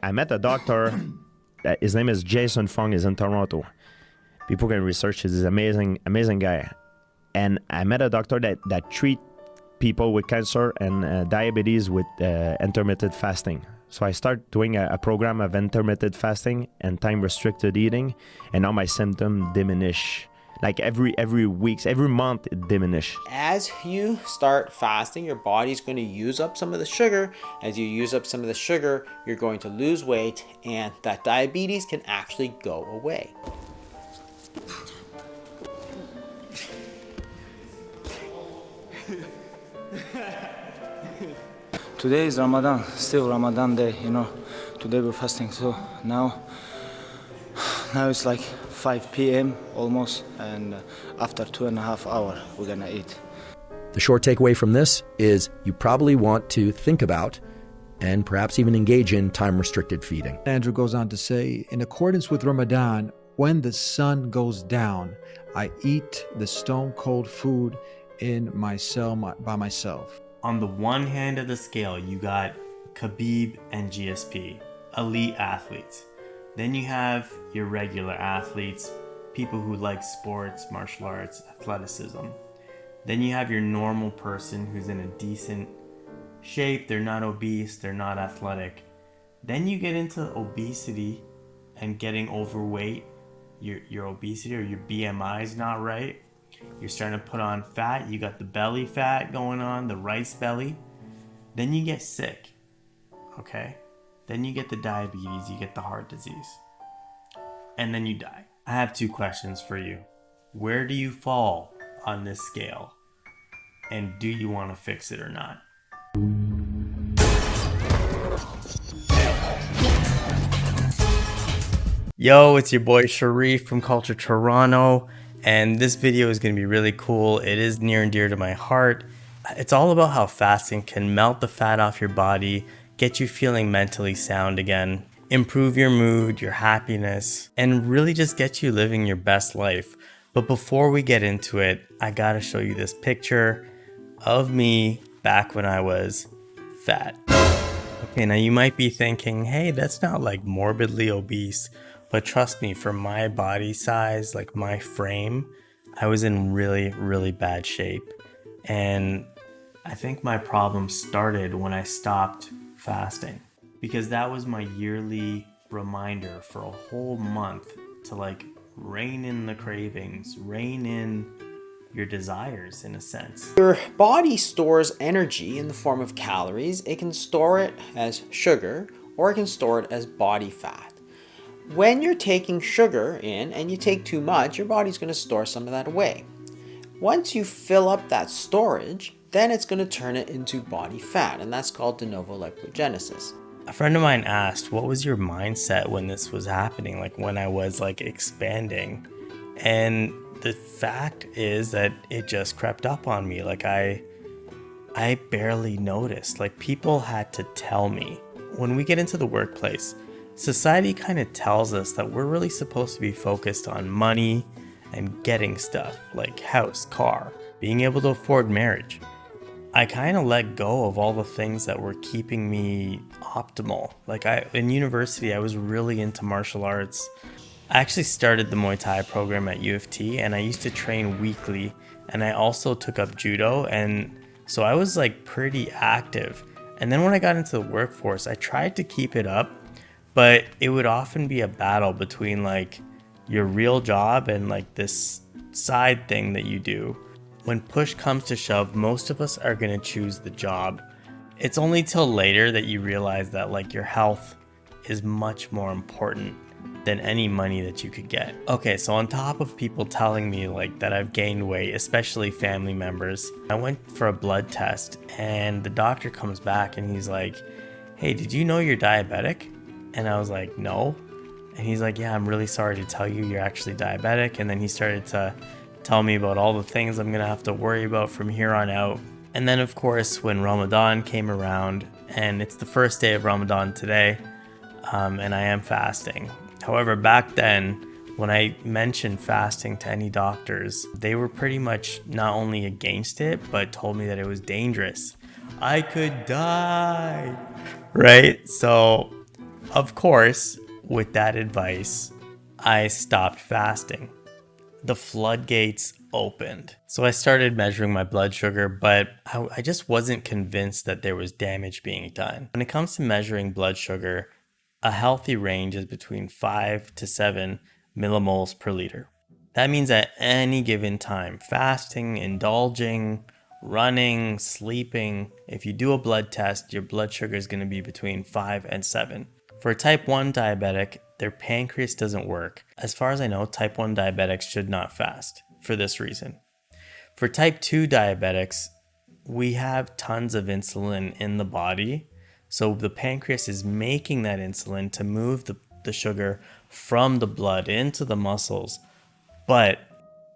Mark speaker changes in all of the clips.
Speaker 1: I met a doctor, his name is Jason Fung, is in Toronto. People can research, he's an amazing guy. And I met a doctor that treat people with cancer and diabetes with intermittent fasting. So I start doing a program of intermittent fasting and time-restricted eating, and now my symptoms diminish. Like every week, every month, it diminish.
Speaker 2: As you start fasting, your body's going to use up some of the sugar. As you use up some of the sugar, you're going to lose weight, and that diabetes can actually go away.
Speaker 3: Today is Ramadan, still Ramadan day, you know. Today we're fasting, so now it's like 5 p.m. almost, and after 2.5 hours we're gonna eat.
Speaker 4: The short takeaway from this is you probably want to think about and perhaps even engage in time-restricted feeding.
Speaker 5: Andrew goes on to say, in accordance with Ramadan, when the sun goes down, I eat the stone-cold food in my cell by myself.
Speaker 6: On the one hand of the scale, you got Khabib and GSP, elite athletes. Then you have your regular athletes, people who like sports, martial arts, athleticism. Then you have your normal person who's in a decent shape, they're not obese, they're not athletic. Then you get into obesity and getting overweight, your obesity or your BMI is not right. You're starting to put on fat, you got the belly fat going on, the rice belly. Then you get sick, okay? Then you get the diabetes, you get the heart disease. And then you die. I have two questions for you. Where do you fall on this scale? And do you want to fix it or not? Yo, it's your boy Sharif from Culture Toronto. And this video is going to be really cool. It is near and dear to my heart. It's all about how fasting can melt the fat off your body, get you feeling mentally sound again, improve your mood, your happiness, and really just get you living your best life. But before we get into it, I gotta show you this picture of me back when I was fat. Okay, now you might be thinking, hey, that's not like morbidly obese. But trust me, for my body size, like my frame, I was in really, really bad shape. And I think my problem started when I stopped fasting, because that was my yearly reminder for a whole month to like rein in the cravings, rein in your desires in a sense.
Speaker 2: Your body stores energy in the form of calories. It can store it as sugar, or it can store it as body fat. When you're taking sugar in and you take too much, your body's going to store some of that away. Once you fill up that storage, then it's going to turn it into body fat, and that's called de novo lipogenesis.
Speaker 6: A friend of mine asked, what was your mindset when this was happening? Like when I was like expanding? And the fact is that it just crept up on me. Like I barely noticed. Like people had to tell me. When we get into the workplace, society kind of tells us that we're really supposed to be focused on money and getting stuff like house, car, being able to afford marriage. I kind of let go of all the things that were keeping me optimal. Like in university, I was really into martial arts. I actually started the Muay Thai program at U of T, and I used to train weekly, and I also took up judo, and so I was like pretty active. And then when I got into the workforce, I tried to keep it up, but it would often be a battle between like your real job and like this side thing that you do. When push comes to shove, most of us are going to choose the job. It's only till later that you realize that like your health is much more important than any money that you could get. Okay, so on top of people telling me like that I've gained weight, especially family members, I went for a blood test and the doctor comes back and he's like, hey, did you know you're diabetic? And I was like, no. And he's like, yeah, I'm really sorry to tell you you're actually diabetic. And then he started to tell me about all the things I'm gonna have to worry about from here on out. And then of course, when Ramadan came around, and it's the first day of Ramadan today, and I am fasting. However, back then, when I mentioned fasting to any doctors, they were pretty much not only against it, but told me that it was dangerous. I could die, right? So Of course, with that advice, I stopped fasting. The floodgates opened. So I started measuring my blood sugar, but I just wasn't convinced that there was damage being done. When it comes to measuring blood sugar, a healthy range is between 5 to 7 millimoles per liter. That means at any given time, fasting, indulging, running, sleeping, if you do a blood test, your blood sugar is going to be between 5 and 7. For a type 1 diabetic, their pancreas doesn't work. As far as I know, type 1 diabetics should not fast for this reason. For type 2 diabetics, we have tons of insulin in the body. So the pancreas is making that insulin to move the sugar from the blood into the muscles. But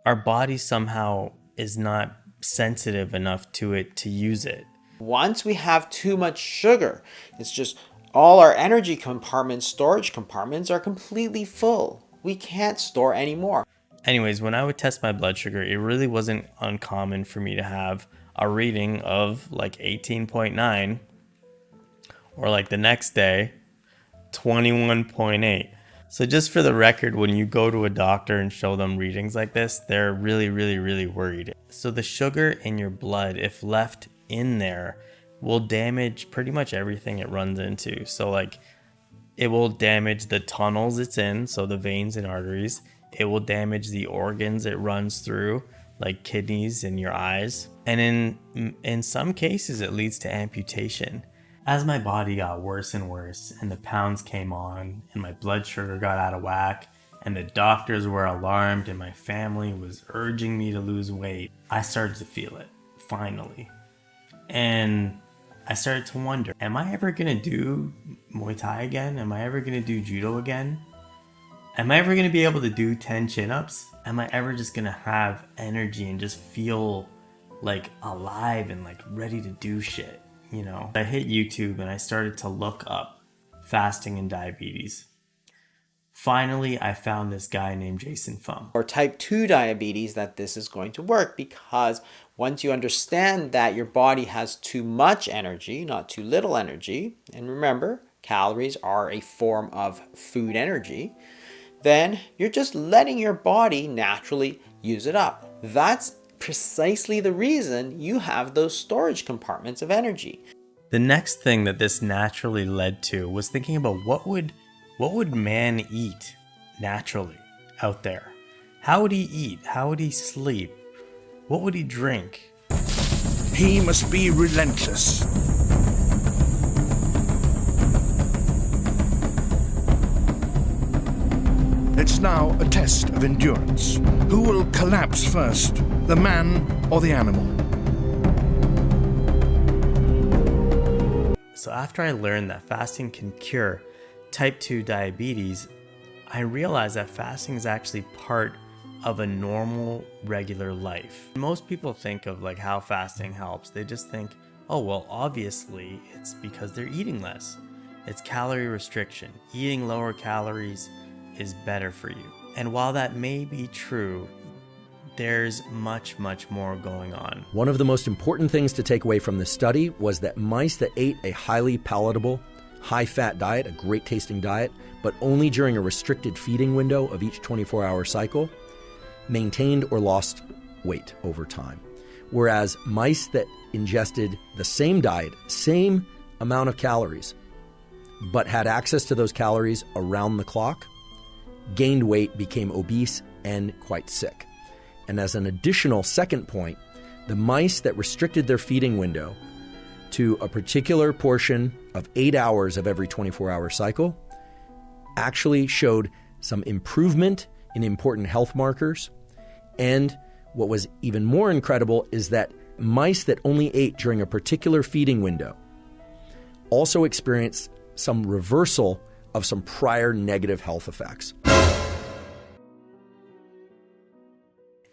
Speaker 6: our body somehow is not sensitive enough to it to use it.
Speaker 2: Once we have too much sugar, it's just all our energy compartments, storage compartments are completely full. We can't store anymore.
Speaker 6: Anyways, when I would test my blood sugar, it really wasn't uncommon for me to have a reading of like 18.9 or like the next day, 21.8. So just for the record, when you go to a doctor and show them readings like this, they're really, really, really worried. So the sugar in your blood, if left in there, will damage pretty much everything it runs into. So like it will damage the tunnels it's in, so the veins and arteries. It will damage the organs it runs through, like kidneys and your eyes. And in some cases, it leads to amputation. As my body got worse and worse and the pounds came on and my blood sugar got out of whack and the doctors were alarmed and my family was urging me to lose weight, I started to feel it, finally. And I started to wonder, am I ever going to do Muay Thai again? Am I ever going to do judo again? Am I ever going to be able to do 10 chin-ups? Am I ever just going to have energy and just feel like alive and like ready to do shit? You know, I hit YouTube and I started to look up fasting and diabetes. Finally, I found this guy named Jason Fung.
Speaker 2: Or type 2 diabetes, that this is going to work, because once you understand that your body has too much energy, not too little energy, and remember, calories are a form of food energy, then you're just letting your body naturally use it up. That's precisely the reason you have those storage compartments of energy.
Speaker 6: The next thing that this naturally led to was thinking about what would man eat naturally out there? How would he eat? How would he sleep? What would he drink?
Speaker 7: He must be relentless. It's now a test of endurance. Who will collapse first, the man or the animal?
Speaker 6: So after I learned that fasting can cure type 2 diabetes, I realized that fasting is actually part of a normal, regular life. Most people think of like how fasting helps. They just think, oh, well, obviously it's because they're eating less. It's calorie restriction. Eating lower calories is better for you. And while that may be true, there's much, much more going on.
Speaker 4: One of the most important things to take away from this study was that mice that ate a highly palatable, high-fat diet, a great-tasting diet, but only during a restricted feeding window of each 24-hour cycle, maintained or lost weight over time. Whereas mice that ingested the same diet, same amount of calories, but had access to those calories around the clock, gained weight, became obese, and quite sick. And as an additional second point, the mice that restricted their feeding window to a particular portion of 8 hours of every 24-hour cycle actually showed some improvement in important health markers. And what was even more incredible is that mice that only ate during a particular feeding window also experienced some reversal of some prior negative health effects.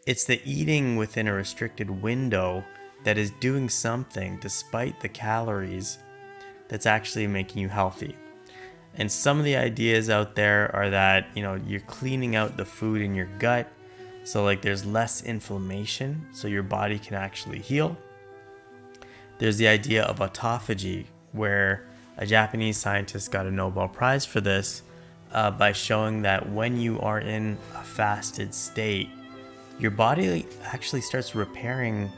Speaker 6: It's the eating within a restricted window that is doing something despite the calories that's actually making you healthy. And some of the ideas out there are that, you're cleaning out the food in your gut. So like there's less inflammation, so your body can actually heal. There's the idea of autophagy, where A Japanese scientist got a Nobel Prize for this by showing that when you are in a fasted state, your body actually starts repairing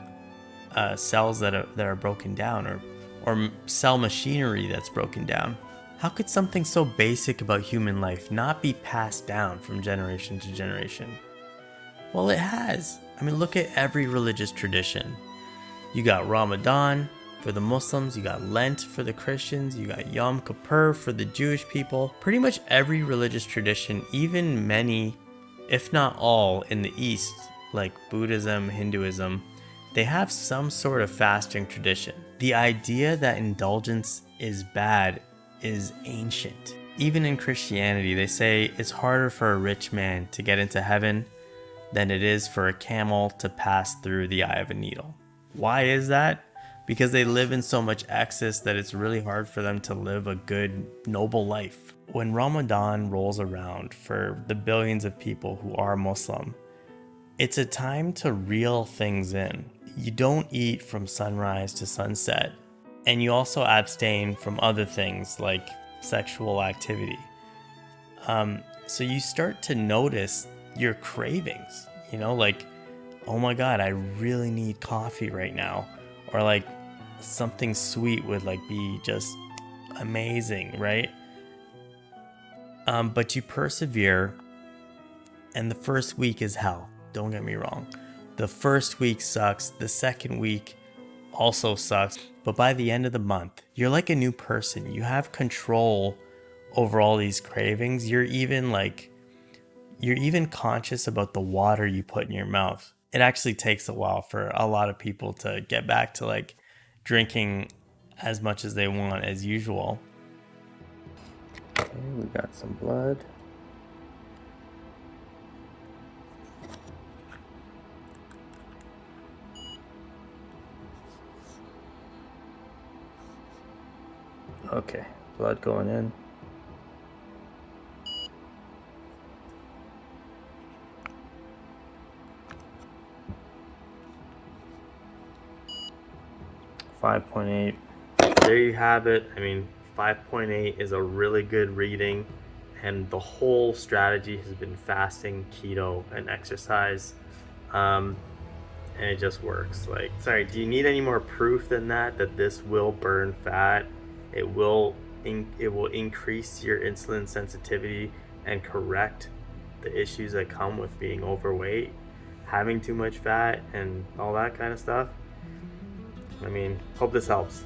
Speaker 6: cells that are broken down, or cell machinery that's broken down. How could something so basic about human life not be passed down from generation to generation? Well, it has. I mean, look at every religious tradition. You got Ramadan for the Muslims, you got Lent for the Christians, you got Yom Kippur for the Jewish people. Pretty much every religious tradition, even many, if not all, in the East, like Buddhism, Hinduism, they have some sort of fasting tradition. The idea that indulgence is bad is ancient. Even in Christianity, they say it's harder for a rich man to get into heaven than it is for a camel to pass through the eye of a needle. Why is that? Because they live in so much excess that it's really hard for them to live a good, noble life. When Ramadan rolls around for the billions of people who are Muslim, it's a time to reel things in. You don't eat from sunrise to sunset, and you also abstain from other things like sexual activity. So you start to notice your cravings, like, oh my God, I really need coffee right now. Or like something sweet would like be just amazing, right? But you persevere, and the first week is hell. Don't get me wrong. The first week sucks. The second week also sucks. But by the end of the month, you're like a new person. You have control over all these cravings. You're even conscious about the water you put in your mouth. It actually takes a while for a lot of people to get back to like drinking as much as they want as usual. Okay, we got some blood. Okay, blood going in. .8. There you have it. I mean, 5.8 is a really good reading, and the whole strategy has been fasting, keto, and exercise, and it just works. Like, sorry, do you need any more proof than that this will burn fat? It will increase your insulin sensitivity and correct the issues that come with being overweight, having too much fat, and all that kind of stuff. I mean, hope this helps.